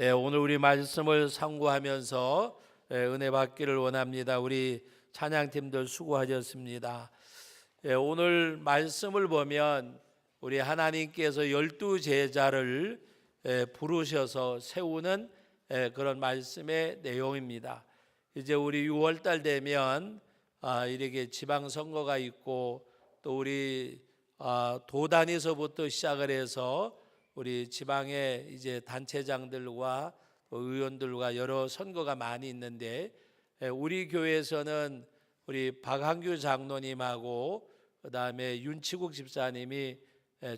오늘 우리 말씀을 상고하면서 은혜 받기를 원합니다. 우리 찬양팀들 수고하셨습니다. 오늘 말씀을 보면 우리 하나님께서 12제자를 부르셔서 세우는 그런 말씀의 내용입니다. 이제 우리 6월달 되면 이렇게 지방선거가 있고 또 우리 도단에서부터 시작을 해서 우리 지방의 이제 단체장들과 의원들과 여러 선거가 많이 있는데, 우리 교회에서는 우리 박한규 장로님하고 그다음에 윤치국 집사님이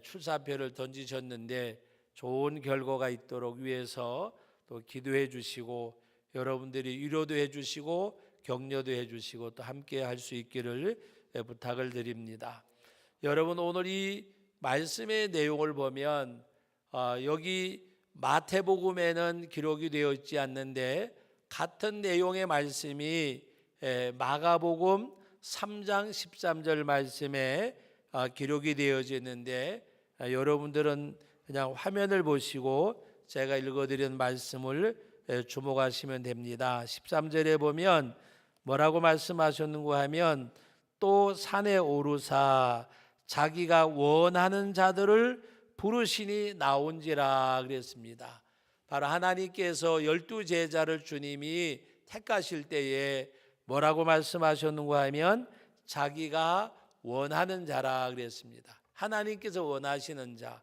출사표를 던지셨는데 좋은 결과가 있도록 위해서 또 기도해 주시고 여러분들이 위로도 해 주시고 격려도 해 주시고 또 함께 할 수 있기를 부탁을 드립니다. 여러분, 오늘 이 말씀의 내용을 보면 여기 마태복음에는 기록이 되어 있지 않는데 같은 내용의 말씀이 마가복음 3장 13절 말씀에 기록이 되어져 있는데, 여러분들은 그냥 화면을 보시고 제가 읽어드리는 말씀을 주목하시면 됩니다. 13절에 보면 뭐라고 말씀하셨는가 하면, 또 산에 오르사 자기가 원하는 자들을 부르시니 나온지라 그랬습니다. 바로 하나님께서 12제자를 주님이 택하실 때에 뭐라고 말씀하셨는가 하면 자기가 원하는 자라 그랬습니다. 하나님께서 원하시는 자.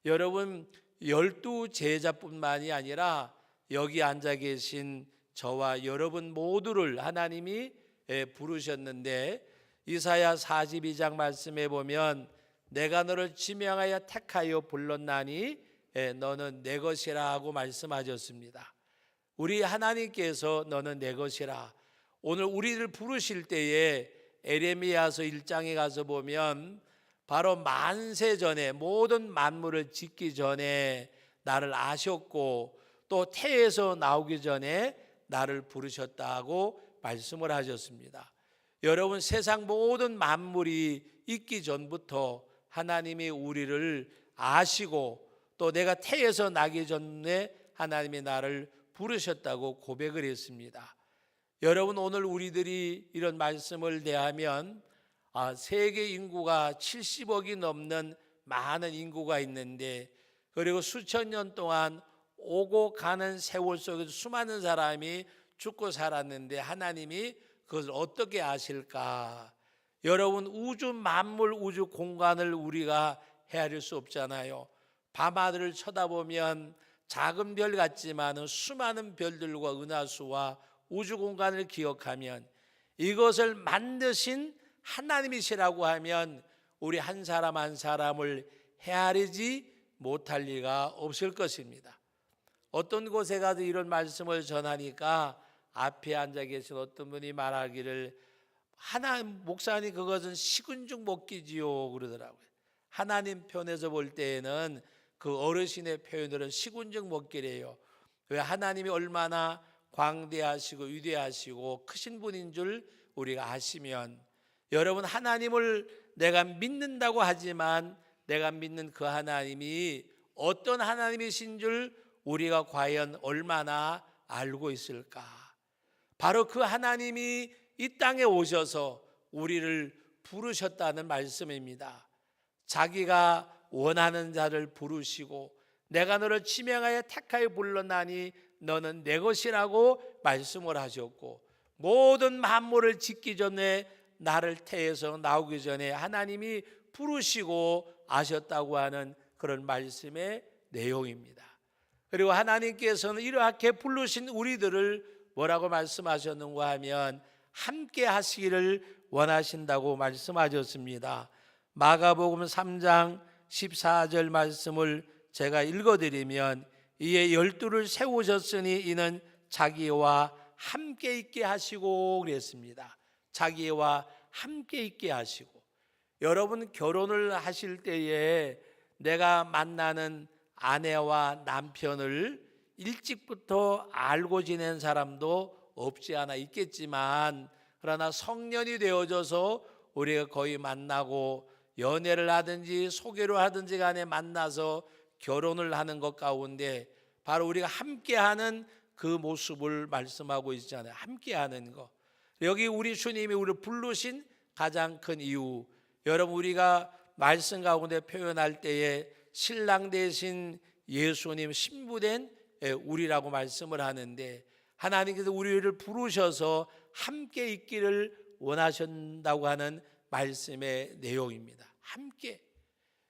여러분, 12제자뿐만이 아니라 여기 앉아 계신 저와 여러분 모두를 하나님이 부르셨는데, 이사야 42장 말씀에 보면 내가 너를 지명하여 택하여 불렀나니 너는 내 것이라 하고 말씀하셨습니다. 우리 하나님께서 너는 내 것이라. 오늘 우리를 부르실 때에 에레미야서 1장에 가서 보면 바로 만세 전에 모든 만물을 짓기 전에 나를 아셨고 또 태에서 나오기 전에 나를 부르셨다고 말씀을 하셨습니다. 여러분, 세상 모든 만물이 있기 전부터 하나님이 우리를 아시고 또 내가 태에서 나기 전에 하나님이 나를 부르셨다고 고백을 했습니다. 여러분, 오늘 우리들이 이런 말씀을 대하면 세계 인구가 70억이 넘는 많은 인구가 있는데, 그리고 수천 년 동안 오고 가는 세월 속에서 수많은 사람이 죽고 살았는데 하나님이 그것을 어떻게 아실까? 여러분, 우주 만물 우주 공간을 우리가 헤아릴 수 없잖아요. 밤하늘을 쳐다보면 작은 별 같지만 수많은 별들과 은하수와 우주 공간을 기억하면 이것을 만드신 하나님이시라고 하면 우리 한 사람 한 사람을 헤아리지 못할 리가 없을 것입니다. 어떤 곳에 가도 이런 말씀을 전하니까 앞에 앉아 계신 어떤 분이 말하기를, 하나님 목사님 그것은 식은 죽 먹기지요 그러더라고요. 하나님 편에서 볼 때에는 그 어르신의 표현으로는 식은 죽 먹기래요. 왜? 하나님이 얼마나 광대하시고 위대하시고 크신 분인 줄 우리가 아시면, 여러분, 하나님을 내가 믿는다고 하지만 내가 믿는 그 하나님이 어떤 하나님이신 줄 우리가 과연 얼마나 알고 있을까? 바로 그 하나님이 이 땅에 오셔서 우리를 부르셨다는 말씀입니다. 자기가 원하는 자를 부르시고 내가 너를 지명하여 택하여 불렀나니 너는 내 것이라고 말씀을 하셨고, 모든 만물을 짓기 전에 나를 태에서 나오기 전에 하나님이 부르시고 아셨다고 하는 그런 말씀의 내용입니다. 그리고 하나님께서는 이렇게 부르신 우리들을 뭐라고 말씀하셨는가 하면 함께 하시기를 원하신다고 말씀하셨습니다. 마가복음 3장 14절 말씀을 제가 읽어드리면, 이에 12를 세우셨으니 이는 자기와 함께 있게 하시고 그랬습니다. 자기와 함께 있게 하시고. 여러분, 결혼을 하실 때에 내가 만나는 아내와 남편을 일찍부터 알고 지낸 사람도 없지 않아 있겠지만, 그러나 성년이 되어져서 우리가 거의 만나고 연애를 하든지 소개로 하든지 간에 만나서 결혼을 하는 것 가운데 바로 우리가 함께하는 그 모습을 말씀하고 있잖아요. 함께하는 거. 여기 우리 주님이 우리를 부르신 가장 큰 이유, 여러분 우리가 말씀 가운데 표현할 때에 신랑 대신 예수님 신부된 우리라고 말씀을 하는데, 하나님께서 우리를 부르셔서 함께 있기를 원하신다고 하는 말씀의 내용입니다. 함께.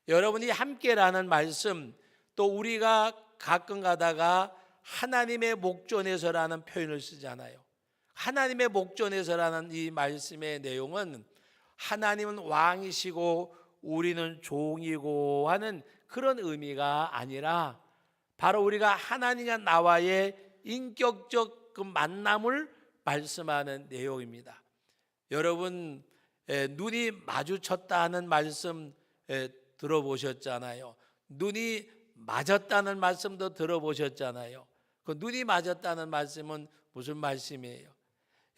여러분이 함께라는 말씀, 또 우리가 가끔 가다가 하나님의 목전에서라는 표현을 쓰잖아요. 하나님의 목전에서라는 이 말씀의 내용은 하나님은 왕이시고 우리는 종이고 하는 그런 의미가 아니라, 바로 우리가 하나님과 나와의 인격적 그 만남을 말씀하는 내용입니다. 여러분, 눈이 마주쳤다는 말씀 들어보셨잖아요. 눈이 맞았다는 말씀도 들어보셨잖아요. 그 눈이 맞았다는 말씀은 무슨 말씀이에요?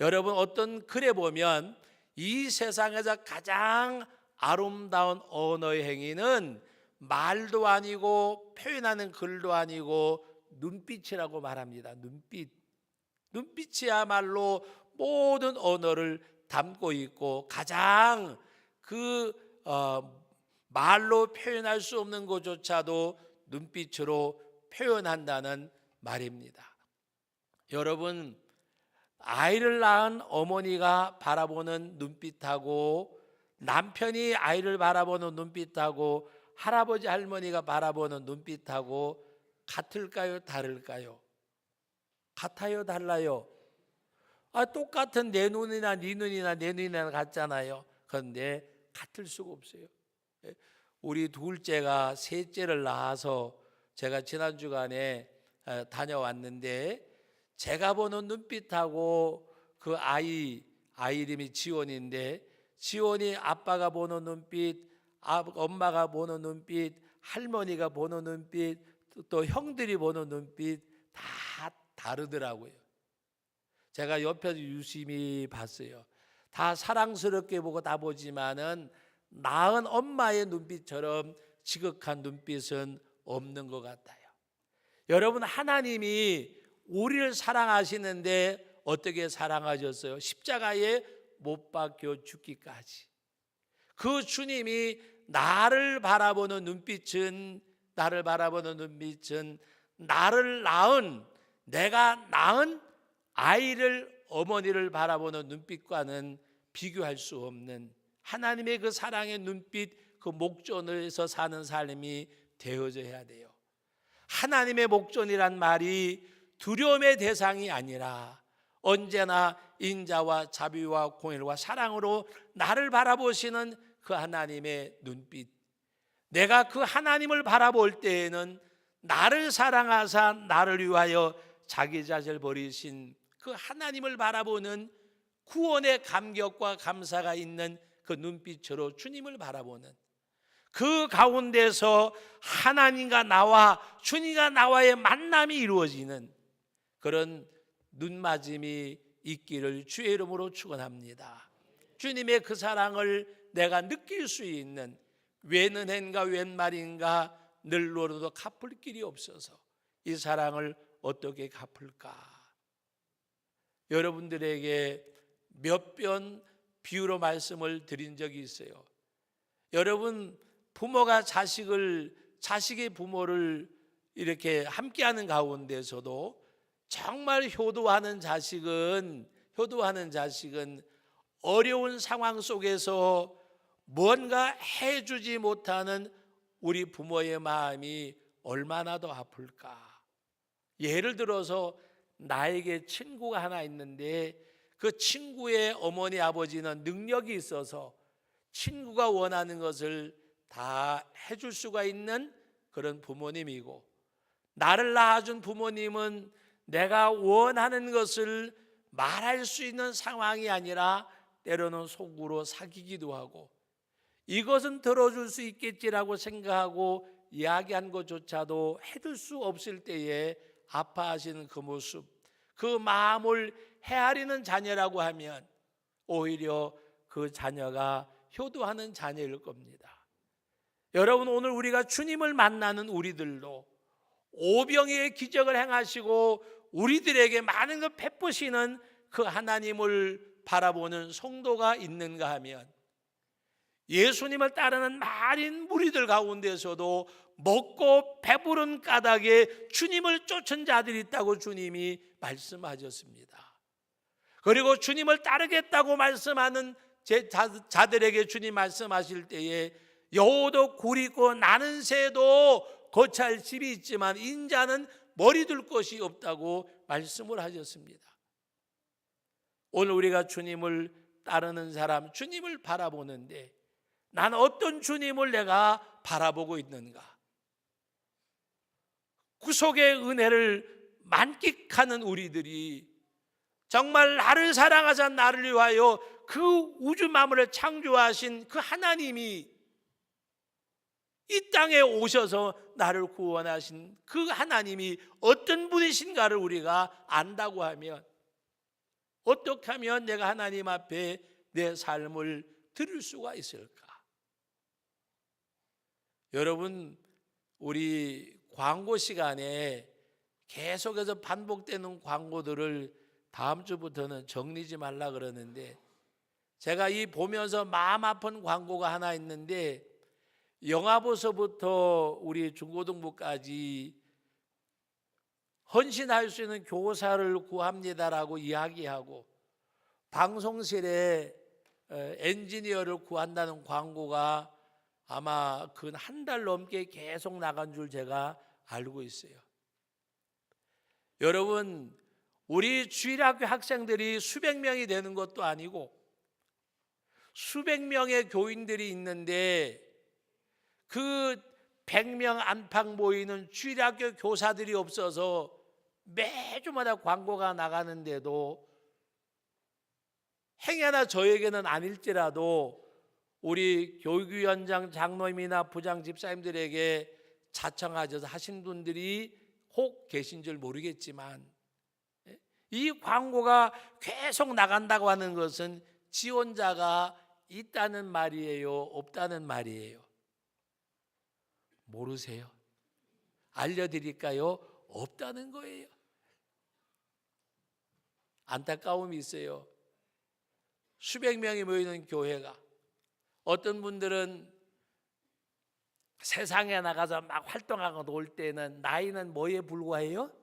여러분, 어떤 글에 보면 이 세상에서 가장 아름다운 언어의 행위는 말도 아니고 표현하는 글도 아니고 눈빛이라고 말합니다. 눈빛이야말로 모든 언어를 담고 있고 가장 말로 표현할 수 없는 것조차도 눈빛으로 표현한다는 말입니다. 여러분, 아이를 낳은 어머니가 바라보는 눈빛하고 남편이 아이를 바라보는 눈빛하고 할아버지 할머니가 바라보는 눈빛하고 같을까요? 다를까요? 같아요? 달라요? 똑같은 내 눈이나 네 눈이나 내 눈이나 같잖아요. 그런데 같을 수가 없어요. 우리 둘째가 셋째를 낳아서 제가 지난 주간에 다녀왔는데, 제가 보는 눈빛하고 그 아이 이름이 지원인데, 지원이 아빠가 보는 눈빛, 엄마가 보는 눈빛, 할머니가 보는 눈빛, 또 형들이 보는 눈빛 다 다르더라고요. 제가 옆에서 유심히 봤어요. 다 사랑스럽게 보고 다 보지만은 낳은 엄마의 눈빛처럼 지극한 눈빛은 없는 것 같아요. 여러분, 하나님이 우리를 사랑하시는데 어떻게 사랑하셨어요? 십자가에 못 박혀 죽기까지. 그 주님이 나를 바라보는 눈빛은 나를 낳은, 내가 낳은 아이를, 어머니를 바라보는 눈빛과는 비교할 수 없는 하나님의 그 사랑의 눈빛, 그 목전에서 사는 삶이 되어져야 돼요. 하나님의 목전이란 말이 두려움의 대상이 아니라 언제나 인자와 자비와 공의와 사랑으로 나를 바라보시는 그 하나님의 눈빛. 내가 그 하나님을 바라볼 때에는 나를 사랑하사 나를 위하여 자기 자신을 버리신 그 하나님을 바라보는 구원의 감격과 감사가 있는 그 눈빛으로 주님을 바라보는, 그 가운데서 하나님과 나와, 주님과 나와의 만남이 이루어지는 그런 눈맞음이 있기를 주의 이름으로 축원합니다. 주님의 그 사랑을 내가 느낄 수 있는, 웬 은혜인가 웬 말인가 늘로라도 갚을 길이 없어서 이 사랑을 어떻게 갚을까? 여러분들에게 몇 번 비유로 말씀을 드린 적이 있어요. 여러분, 부모가 자식의 부모를 이렇게 함께하는 가운데서도 정말 효도하는 자식은 어려운 상황 속에서 뭔가 해주지 못하는 우리 부모의 마음이 얼마나 더 아플까? 예를 들어서 나에게 친구가 하나 있는데, 그 친구의 어머니 아버지는 능력이 있어서 친구가 원하는 것을 다 해줄 수가 있는 그런 부모님이고, 나를 낳아준 부모님은 내가 원하는 것을 말할 수 있는 상황이 아니라 때로는 속으로 사귀기도 하고, 이것은 들어줄 수 있겠지라고 생각하고 이야기한 것조차도 해줄 수 없을 때에 아파하시는 그 모습, 그 마음을 헤아리는 자녀라고 하면 오히려 그 자녀가 효도하는 자녀일 겁니다. 여러분, 오늘 우리가 주님을 만나는 우리들도 오병이의 기적을 행하시고 우리들에게 많은 것 베푸시는 그 하나님을 바라보는 성도가 있는가 하면, 예수님을 따르는 많은 무리들 가운데서도 먹고 배부른 까닭에 주님을 쫓은 자들이 있다고 주님이 말씀하셨습니다. 그리고 주님을 따르겠다고 말씀하는 자들에게 주님 말씀하실 때에 여호도 굴이 있고 나는 새도 거처할 집이 있지만 인자는 머리 둘 곳이 없다고 말씀을 하셨습니다. 오늘 우리가 주님을 따르는 사람, 주님을 바라보는데 나는 어떤 주님을 내가 바라보고 있는가? 구속의 은혜를 만끽하는 우리들이 정말 나를 사랑하사 나를 위하여 그 우주 만물을 창조하신 그 하나님이 이 땅에 오셔서 나를 구원하신 그 하나님이 어떤 분이신가를 우리가 안다고 하면, 어떻게 하면 내가 하나님 앞에 내 삶을 드릴 수가 있을까? 여러분, 우리 광고 시간에 계속해서 반복되는 광고들을 다음 주부터는 정리 좀 하려고 그러는데, 제가 이 보면서 마음 아픈 광고가 하나 있는데, 영아부서부터 우리 중고등부까지 헌신할 수 있는 교사를 구합니다라고 이야기하고 방송실에 엔지니어를 구한다는 광고가 아마 근 한 달 넘게 계속 나간 줄 제가 알고 있어요. 여러분, 우리 주일학교 학생들이 수백 명이 되는 것도 아니고 수백 명의 교인들이 있는데 그 100명 안팎 모이는 주일학교 교사들이 없어서 매주마다 광고가 나가는데도 행여나 저에게는 아닐지라도 우리 교육위원장 장로님이나 부장 집사님들에게 자청하셔서 하신 분들이 혹 계신 줄 모르겠지만, 이 광고가 계속 나간다고 하는 것은 지원자가 있다는 말이에요, 없다는 말이에요? 모르세요? 알려드릴까요? 없다는 거예요. 안타까움이 있어요. 수백 명이 모이는 교회가, 어떤 분들은 세상에 나가서 막 활동하고 놀 때는 나이는 뭐에 불과해요?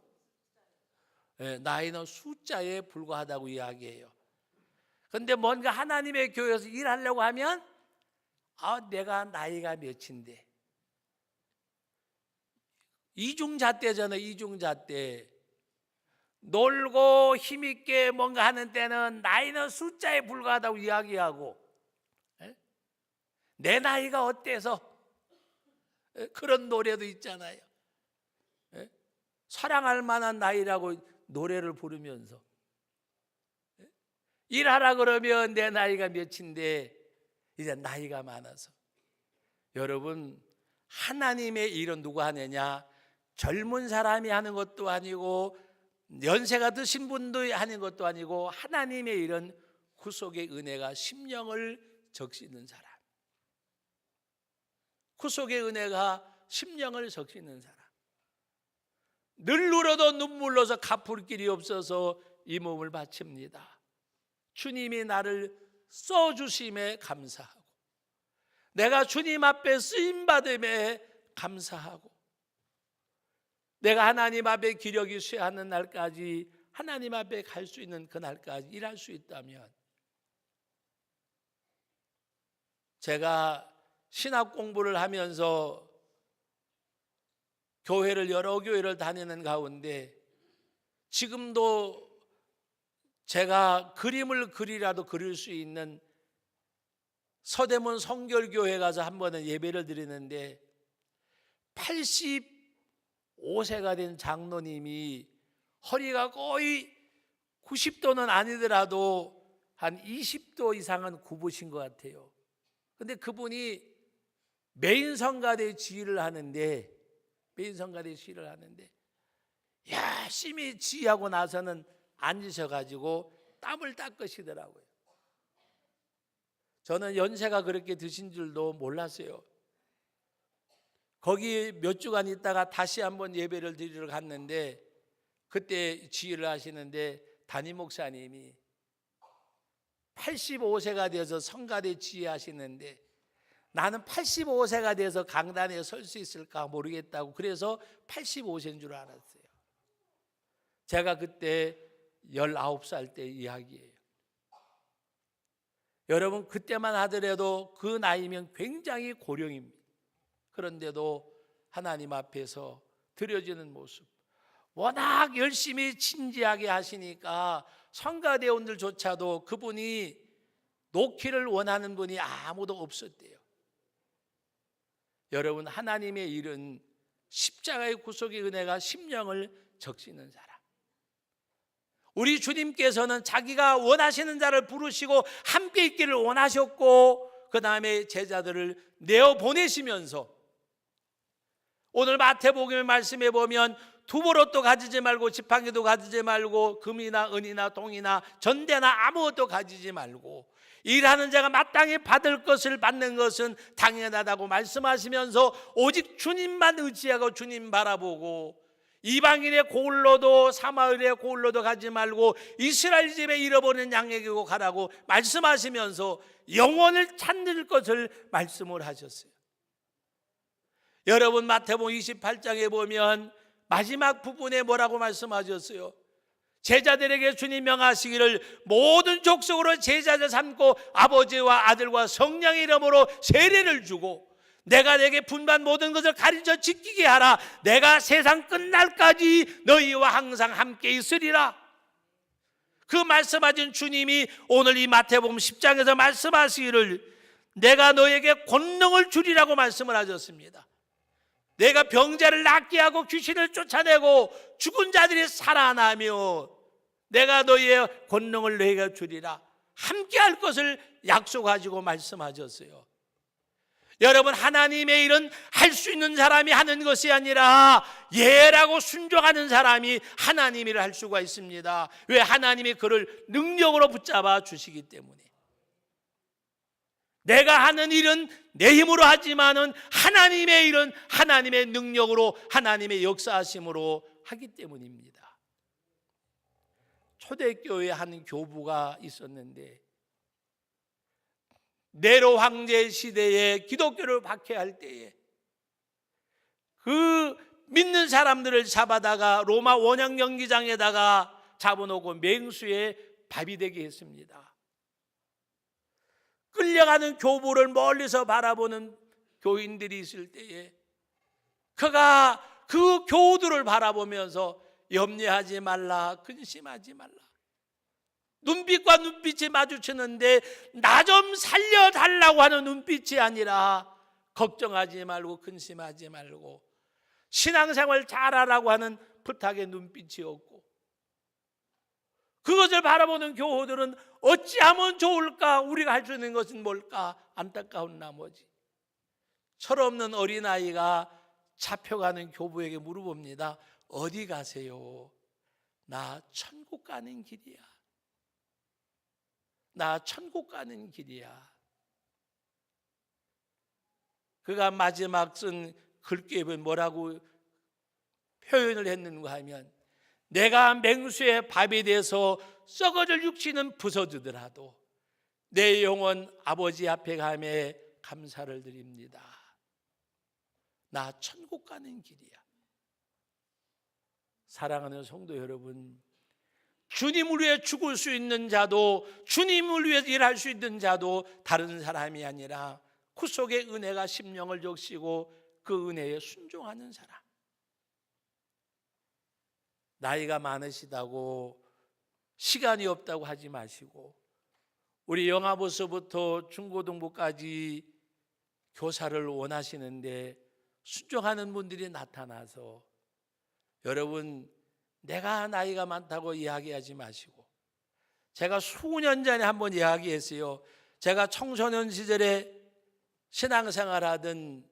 나이는 숫자에 불과하다고 이야기해요. 그런데 뭔가 하나님의 교회에서 일하려고 하면 내가 나이가 몇인데, 이중잣대잖아요. 이중잣대. 놀고 힘있게 뭔가 하는 때는 나이는 숫자에 불과하다고 이야기하고, 내 나이가 어때서, 그런 노래도 있잖아요. 사랑할 만한 나이라고 노래를 부르면서, 일하라 그러면 내 나이가 몇인데 이제 나이가 많아서. 여러분, 하나님의 일은 누가 하느냐? 젊은 사람이 하는 것도 아니고 연세가 드신 분들이 하는 것도 아니고, 하나님의 일은 구속의 은혜가 심령을 적시는 사람, 구속의 은혜가 심령을 적시는 사람, 늘 울어도 눈물 흘러서 갚을 길이 없어서 이 몸을 바칩니다. 주님이 나를 써주심에 감사하고, 내가 주님 앞에 쓰임받음에 감사하고, 내가 하나님 앞에 기력이 쇠하는 날까지 하나님 앞에 갈 수 있는 그 날까지 일할 수 있다면, 제가 신학 공부를 하면서 교회를 여러 교회를 다니는 가운데 지금도 제가 그림을 그리라도 그릴 수 있는 서대문 성결교회 가서 한 번은 예배를 드리는데 85세가 된 장로님이 허리가 거의 90도는 아니더라도 한 20도 이상은 굽으신 것 같아요. 근데 그분이 메인 성가대 지휘를 하는데 열심히 지휘하고 나서는 앉으셔가지고 땀을 닦으시더라고요. 저는 연세가 그렇게 드신 줄도 몰랐어요. 거기 몇 주간 있다가 다시 한번 예배를 드리러 갔는데 그때 지휘를 하시는데 담임 목사님이 85세가 되어서 성가대 지휘하시는데 나는 85세가 돼서 강단에 설 수 있을까 모르겠다고, 그래서 85세인 줄 알았어요. 제가 그때 19살 때 이야기예요. 여러분, 그때만 하더라도 그 나이면 굉장히 고령입니다. 그런데도 하나님 앞에서 드려지는 모습, 워낙 열심히 진지하게 하시니까 성가대원들조차도 그분이 놓기를 원하는 분이 아무도 없었대요. 여러분, 하나님의 일은 십자가의 구속의 은혜가 심령을 적시는 사람. 우리 주님께서는 자기가 원하시는 자를 부르시고 함께 있기를 원하셨고, 그 다음에 제자들을 내어보내시면서 오늘 마태복음의 말씀에 보면 두보롯도 가지지 말고 지팡이도 가지지 말고 금이나 은이나 동이나 전대나 아무것도 가지지 말고 일하는 자가 마땅히 받을 것을 받는 것은 당연하다고 말씀하시면서 오직 주님만 의지하고 주님 바라보고 이방인의 고을로도 사마리아의 고을로도 가지 말고 이스라엘 집에 잃어버린 양에게로 가라고 말씀하시면서 영혼을 찾는 것을 말씀을 하셨어요. 여러분, 마태복음 28장에 보면 마지막 부분에 뭐라고 말씀하셨어요? 제자들에게 주님 명하시기를 모든 족속으로 제자들 삼고 아버지와 아들과 성령의 이름으로 세례를 주고 내가 내게 분반 모든 것을 가르쳐 지키게 하라. 내가 세상 끝날까지 너희와 항상 함께 있으리라. 그 말씀하신 주님이 오늘 이 마태복음 10장에서 말씀하시기를 내가 너에게 권능을 주리라고 말씀을 하셨습니다. 내가 병자를 낫게 하고 귀신을 쫓아내고 죽은 자들이 살아나며 내가 너희의 권능을 너희가 주리라. 함께 할 것을 약속하시고 말씀하셨어요. 여러분, 하나님의 일은 할 수 있는 사람이 하는 것이 아니라 예라고 순종하는 사람이 하나님 일을 할 수가 있습니다. 왜? 하나님이 그를 능력으로 붙잡아 주시기 때문에. 내가 하는 일은 내 힘으로 하지만은 하나님의 일은 하나님의 능력으로 하나님의 역사하심으로 하기 때문입니다. 초대교회에 한 교부가 있었는데 네로 황제 시대에 기독교를 박해할 때에 그 믿는 사람들을 잡아다가 로마 원형 경기장에다가 잡아놓고 맹수의 밥이 되게 했습니다. 끌려가는 교부를 멀리서 바라보는 교인들이 있을 때에 그가 그 교우들을 바라보면서 염려하지 말라, 근심하지 말라. 눈빛과 눈빛이 마주치는데 나 좀 살려달라고 하는 눈빛이 아니라 걱정하지 말고 근심하지 말고 신앙생활 잘하라고 하는 부탁의 눈빛이었고, 그것을 바라보는 교우들은 어찌하면 좋을까? 우리가 할 수 있는 것은 뭘까? 안타까운 나머지 철없는 어린아이가 잡혀가는 교부에게 물어봅니다. 어디 가세요? 나 천국 가는 길이야. 나 천국 가는 길이야. 그가 마지막 쓴 글귀에 뭐라고 표현을 했는가 하면 내가 맹수의 밥이 돼서 썩어질 육신은 부서지더라도 내 영혼 아버지 앞에 가매 감사를 드립니다. 나 천국 가는 길이야. 사랑하는 성도 여러분, 주님을 위해 죽을 수 있는 자도 주님을 위해 일할 수 있는 자도 다른 사람이 아니라 그 속에 은혜가 심령을 적시고 그 은혜에 순종하는 사람. 나이가 많으시다고 시간이 없다고 하지 마시고 우리 영아부서부터 중고등부까지 교사를 원하시는데 순종하는 분들이 나타나서 여러분, 내가 나이가 많다고 이야기하지 마시고, 제가 수년 전에 한번 이야기했어요. 제가 청소년 시절에 신앙생활하던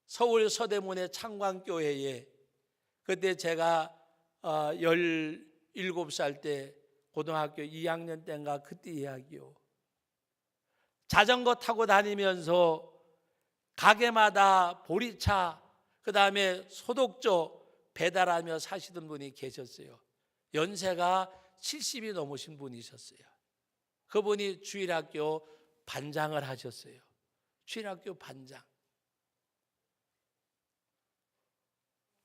서울 서대문의 창광교회에 그때 제가 17살 때 고등학교 2학년 때인가 그때 이야기요. 자전거 타고 다니면서 가게마다 보리차 그 다음에 소독조 배달하며 사시던 분이 계셨어요. 연세가 70이 넘으신 분이셨어요. 그분이 주일학교 반장을 하셨어요. 주일학교 반장.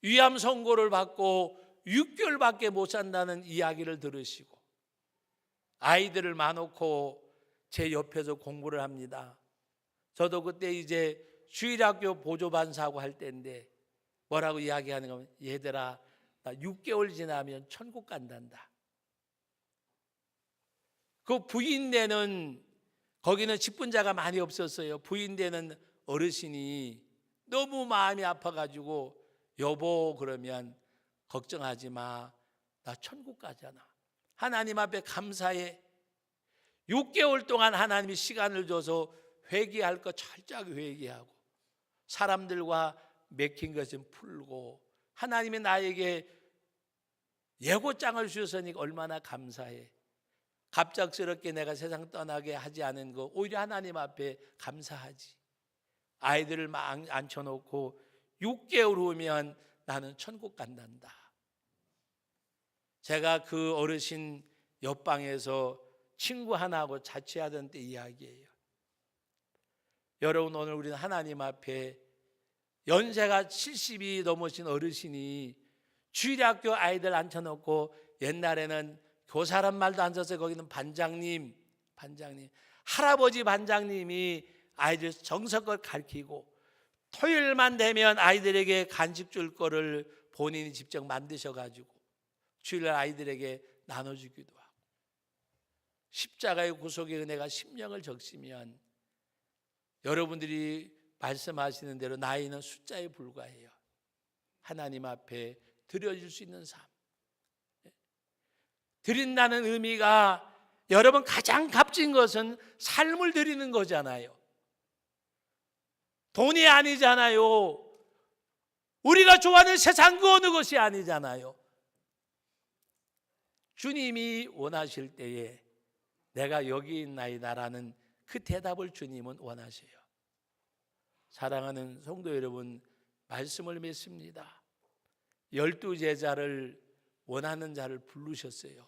위암 선고를 받고 6개월밖에 못 산다는 이야기를 들으시고 아이들을 놔놓고 제 옆에서 공부를 합니다. 저도 그때 이제 주일학교 보조반사하고 할 때인데 뭐라고 이야기하는 거면, 얘들아 나 6개월 지나면 천국 간단다. 그 부인되는, 거기는 직분자가 많이 없었어요. 부인되는 어르신이 너무 마음이 아파가지고, 여보 그러면 걱정하지 마, 나 천국 가잖아. 하나님 앞에 감사해. 6개월 동안 하나님이 시간을 줘서 회개할 거 철저하게 회개하고, 사람들과 맥힌 것은 풀고, 하나님이 나에게 예고장을 주셨으니 얼마나 감사해. 갑작스럽게 내가 세상 떠나게 하지 않은 거 오히려 하나님 앞에 감사하지. 아이들을 막 앉혀놓고 6개월 후면 나는 천국 간단다. 제가 그 어르신 옆방에서 친구 하나하고 자취하던 때 이야기예요. 여러분, 오늘 우리는 하나님 앞에 연세가 70이 넘으신 어르신이 주일학교 아이들 앉혀놓고, 옛날에는 교사란 말도 안 썼어요. 거기는 반장님, 할아버지 반장님이 아이들 정석을 가르치고, 토요일만 되면 아이들에게 간식 줄 거를 본인이 직접 만드셔가지고 주일날 아이들에게 나눠주기도 하고, 십자가의 구속의 은혜가 심령을 적시면 여러분들이 말씀하시는 대로 나이는 숫자에 불과해요. 하나님 앞에 드려줄 수 있는 삶. 드린다는 의미가, 여러분 가장 값진 것은 삶을 드리는 거잖아요. 돈이 아니잖아요. 우리가 좋아하는 세상 그 어느 것이 아니잖아요. 주님이 원하실 때에 내가 여기 있나이다라는 그 대답을 주님은 원하셔요. 사랑하는 성도 여러분, 말씀을 맺습니다. 12제자를 원하는 자를 부르셨어요.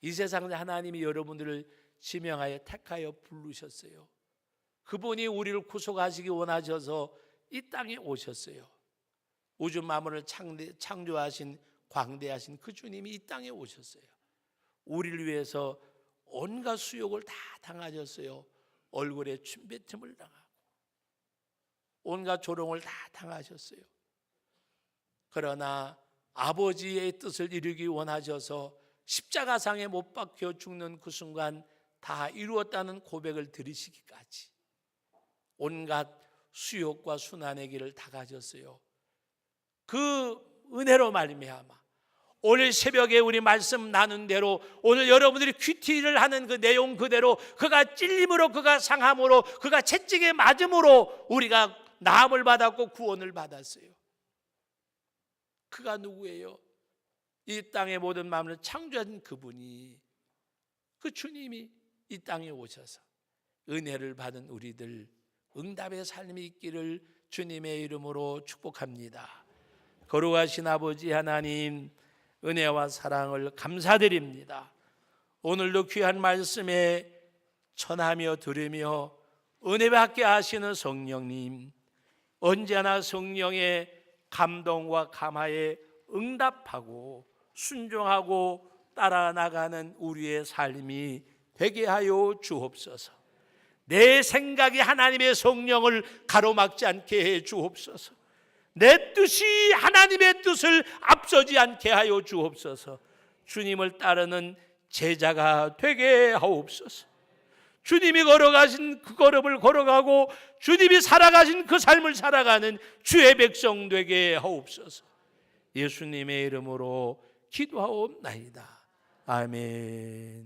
이 세상에 하나님이 여러분들을 지명하여 택하여 부르셨어요. 그분이 우리를 구속하시기 원하셔서 이 땅에 오셨어요. 우주 만물을 창조하신 광대하신 그 주님이 이 땅에 오셨어요. 우리를 위해서 온갖 수욕을 다 당하셨어요. 얼굴에 침뱉음을 당하고 온갖 조롱을 다 당하셨어요. 그러나 아버지의 뜻을 이루기 원하셔서 십자가상에 못 박혀 죽는 그 순간 다 이루었다는 고백을 드리시기까지 온갖 수욕과 순환의 길을 다 가졌어요. 그 은혜로 말미암아 오늘 새벽에 우리 말씀 나눈 대로, 오늘 여러분들이 큐티를 하는 그 내용 그대로, 그가 찔림으로, 그가 상함으로, 그가 채찍에 맞음으로 우리가 나음을 받았고 구원을 받았어요. 그가 누구예요? 이 땅의 모든 만물을 창조한 그분이, 그 주님이 이 땅에 오셔서 은혜를 받은 우리들 응답의 삶이 있기를 주님의 이름으로 축복합니다. 거룩하신 아버지 하나님, 은혜와 사랑을 감사드립니다. 오늘도 귀한 말씀에 전하며 들으며 은혜 받게 하시는 성령님, 언제나 성령의 감동과 감화에 응답하고 순종하고 따라 나가는 우리의 삶이 되게 하여 주옵소서. 내 생각이 하나님의 성령을 가로막지 않게 해 주옵소서. 내 뜻이 하나님의 뜻을 앞서지 않게 하여 주옵소서. 주님을 따르는 제자가 되게 하옵소서. 주님이 걸어가신 그 걸음을 걸어가고 주님이 살아가신 그 삶을 살아가는 주의 백성 되게 하옵소서. 예수님의 이름으로 기도하옵나이다. 아멘.